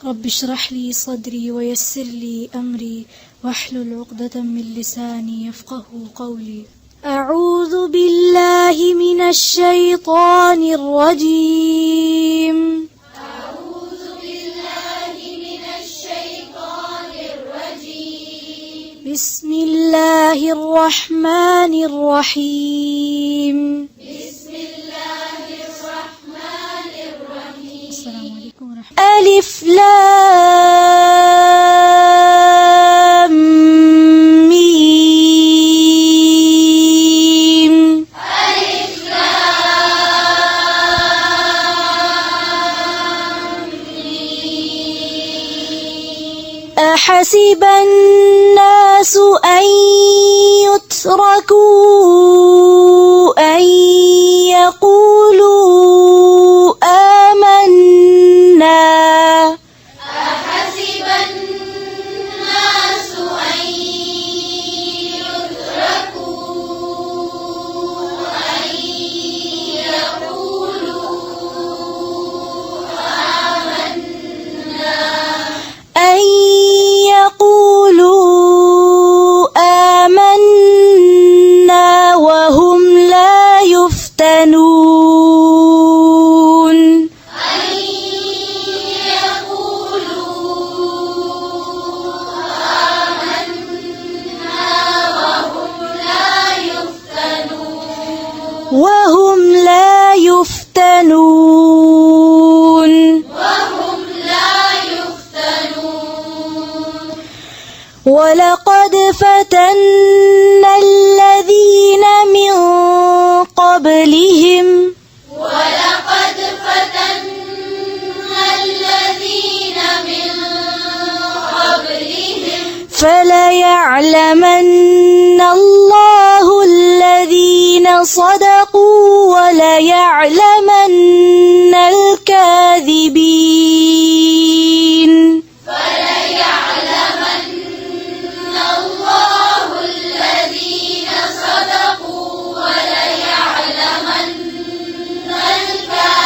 رب اشرح لي صدري ويسر لي أمري واحلل عقدة من لساني يفقه قولي. أعوذ بالله من الشيطان الرجيم. أعوذ بالله من الشيطان الرجيم. بسم الله الرحمن الرحيم. بسم الله الرحمن الرحيم. السلام عليكم ورحمة الله. ألف لام ميم. ألف لام ميم. أحسب الناس أن يتركوا أن يقولوا آمنا. أحسب الناس أن يتركوا أن يقولوا آمنا. أن يقولوا آمنا وهم لا يفتنون. أن يقولوا آمنا وهم لا يفتنون. ولقد فتنا الذين من قبلهم ولقد فتنا الذين من قبلهم فليعلمن الله الذين صدقوا وليعلمن الكاذبين. فليعلمن الله الذين صدقوا وليعلمن الكاذبين.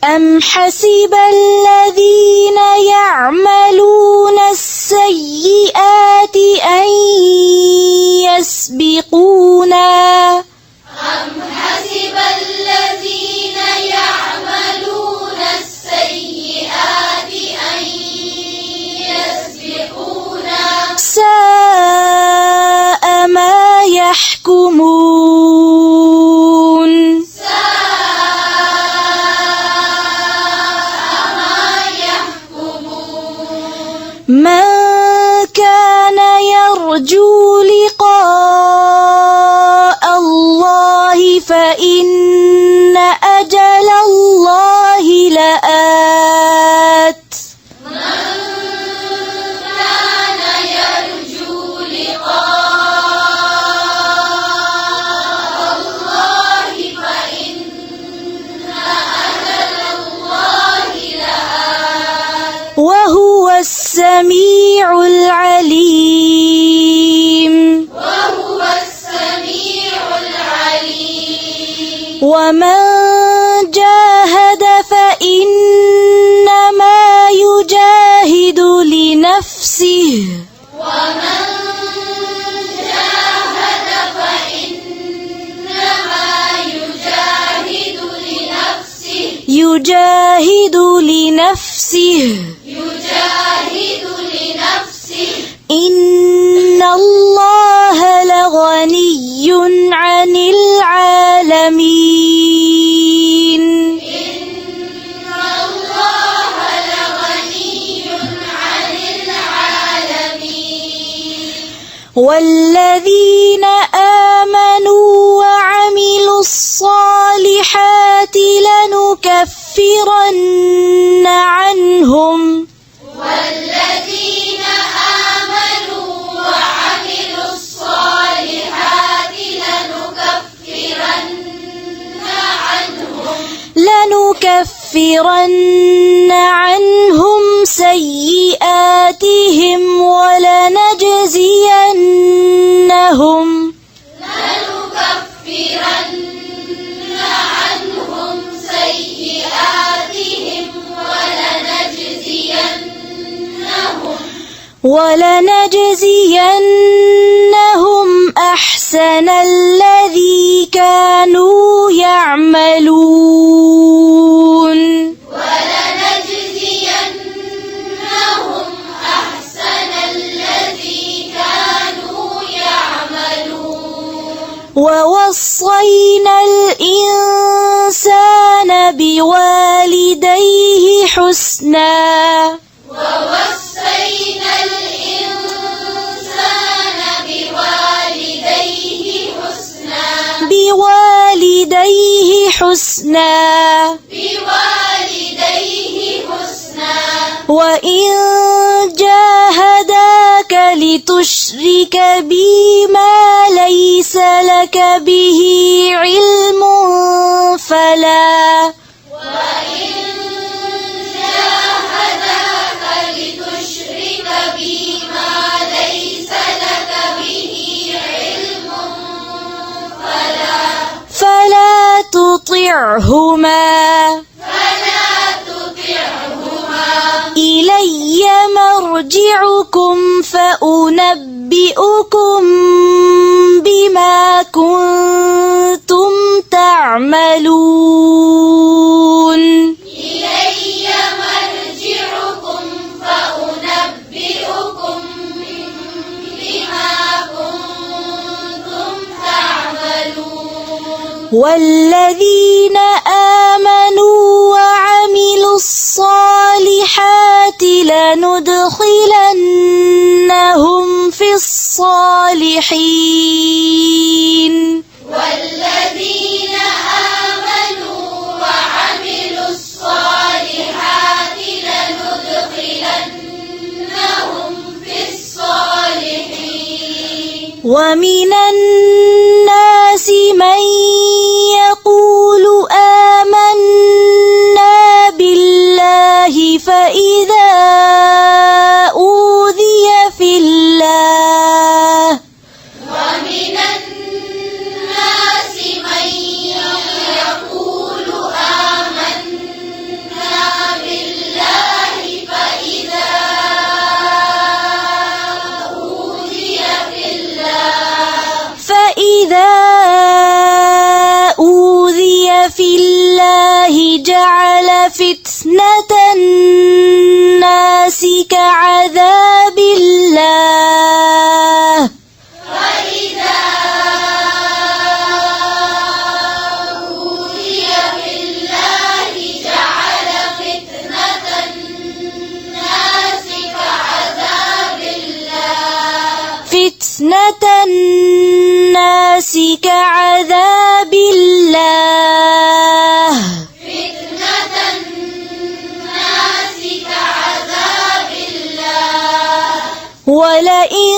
أم حسب الذين يعملون السيئات أن يسبقونا. أم حسب الذين يعملون السيئات أن يسبقونا. ساء ما يحكمون. ساء ما يحكمون. من كان يرجو لقاء الله فإن أجل الله لآت. من كان يرجو لقاء الله فإن أجل الله لآت. وهو السميع العليم. وهو السميع العليم. ومن جاهد فإنما يجاهد لنفسه. ومن جاهد فإنما يجاهد لنفسه. يجاهد لنفسه. يجاهد لنفسه. إن الله لغني عن العالمين. إن الله لغني عن العالمين. والذين آمنوا وعملوا الصالحات لنكفرن عنهم والذين آمنوا وعملوا الصالحات لنكفرن عنهم سيئاتهم ولنجزينهم عنهم سيئاتهم ولنجزينهم ولنجزينهم أحسن الذي كانوا يعملون ولنجزينهم أحسن الذي كانوا يعملون ووصينا الإنسان بوالديه حسنا ووصينا الإنسان بوالديه حسنا وإن جاهداك لتشرك بي ما ليس لك به علم فلا لتشرك بي ما ليس لك به علم فلا تطعهما إلي مرجعكم فأنبئكم بما كنتم تعملون إلي مرجعكم فأنبئكم بما كنتم تعملون والذين آمنوا وعملوا الصالحات لندخلنهم في الصالحين والذين آمنوا وعملوا الصالحات لندخلنهم في الصالحين ومن الناس من يقول آمنا بالله فإذا أوذي في الله ومن الناس من يقول آمنا بالله فإذا أوذي في الله جعل فتنة الناس كعذاب الله فإذا أوذي في الله جعل فتنة الناس كعذاب الله فتنة الناس كعذاب الله فتنة الناس كعذاب الله ولئن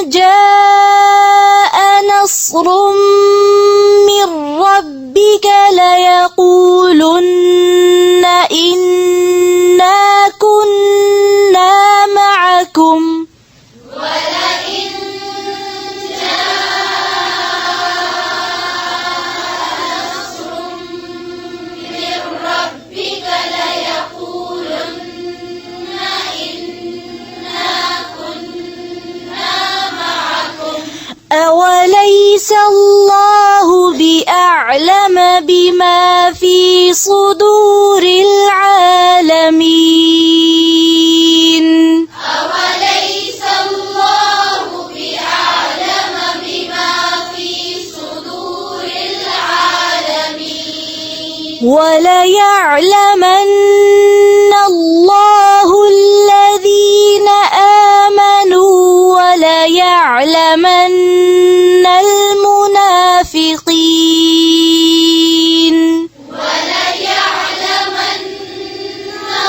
جاء نصر من ربك ليقولن إنا كنا معكم ولئن من ربك ليقولن إنا كنا معكم أوليس الله بأعلم بما في صدور العالمين أوليس الله بأعلم بما في صدور العالمين وليعلمن الله الذين آمنوا وليعلمن المنافقين وليعلمن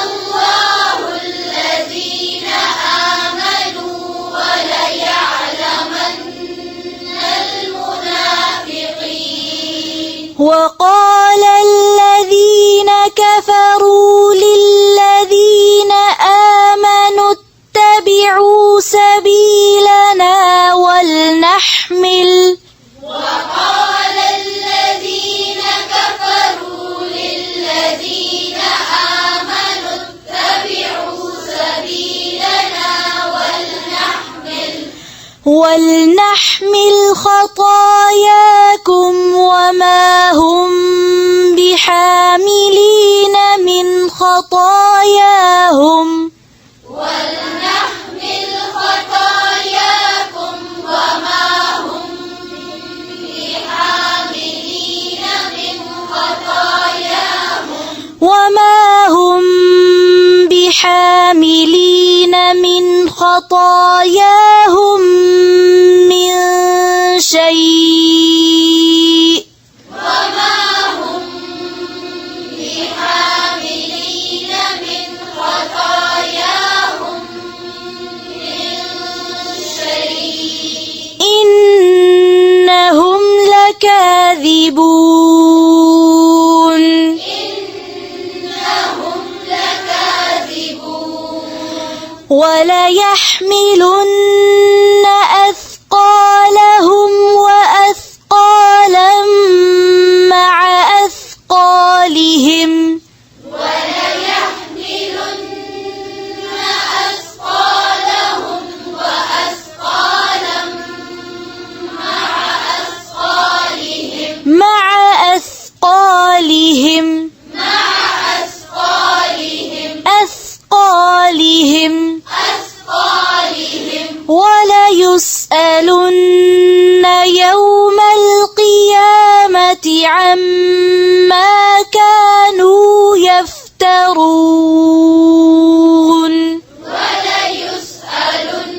الله الذين آمنوا وليعلمن المنافقين وقال الذين كفروا للذين آمنوا اتبعوا سبيلنا ولنحمل وقال الذين كفروا للذين آمنوا اتبعوا سبيلنا ولنحمل خطاياكم وما هم بحاملين من خطاياهم ولنحمل خطاياكم وما هم بحاملين من خطاياهم من شيء وما هم بحاملين من خطاياهم من شيء إنهم لكاذبون إنهم لكاذبون وليحملن أثقالهم وأثقالا مع أثقالهم وليحملن أثقالهم وأثقالا مع أثقالهم أثقالهم وليسألن يوم القيامة عما كانوا يفترون وليسألن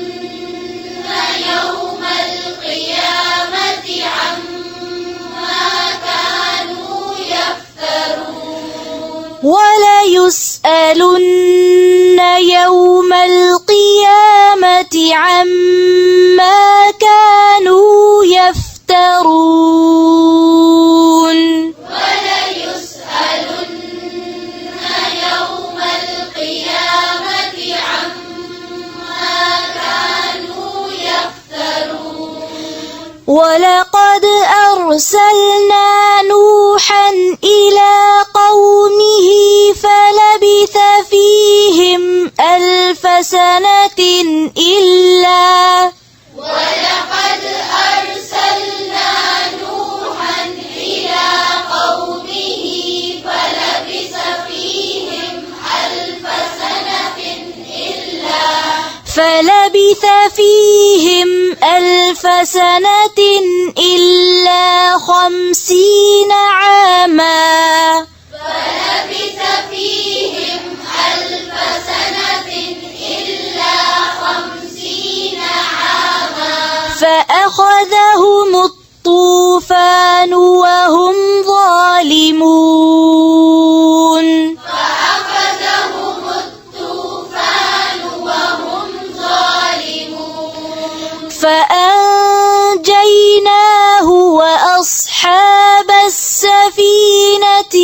يوم القيامة عما كانوا يفترون وليسألن يوم القيامة عما كانوا يفترون وليسألن يوم القيامة عما كانوا يفترون ولقد أرسلنا نوحا إلى قومه فلبث فيهم 1000 سنة إلا ولقد أرسلنا نوحا إلى قومه فلبث فيهم 1000 سنة إلا 50 عاما فلبث فيهم 1000 سنة إلا 50 عاما فأخذهم الطوفان وهم ظالمون فأخذهم الطوفان وهم ظالمون فأنجيناه وأصحاب السفينة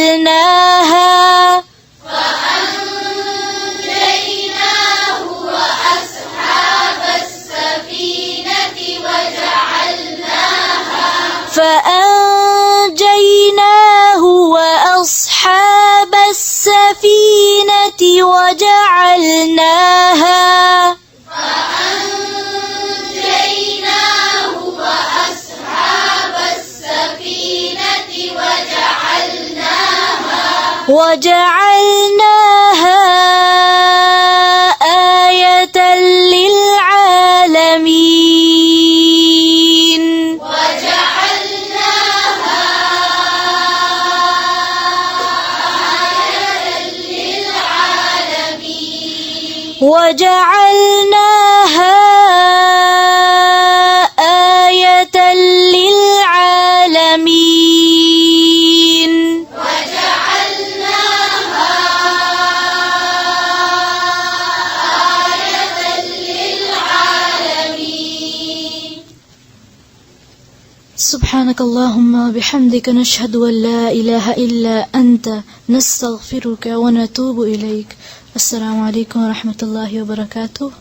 وجعلناها فأنجيناه وأصحاب السفينة وجعلناها فأنجيناه وأصحاب السفينة وجعلناها فأنجيناه وأصحاب السفينة وجعلناها آية للعالمين وجعلناها آية للعالمين سبحانك اللهم وبحمدك نشهد أن لا إله إلا أنت نستغفرك ونتوب إليك. السلام عليكم ورحمة الله وبركاته.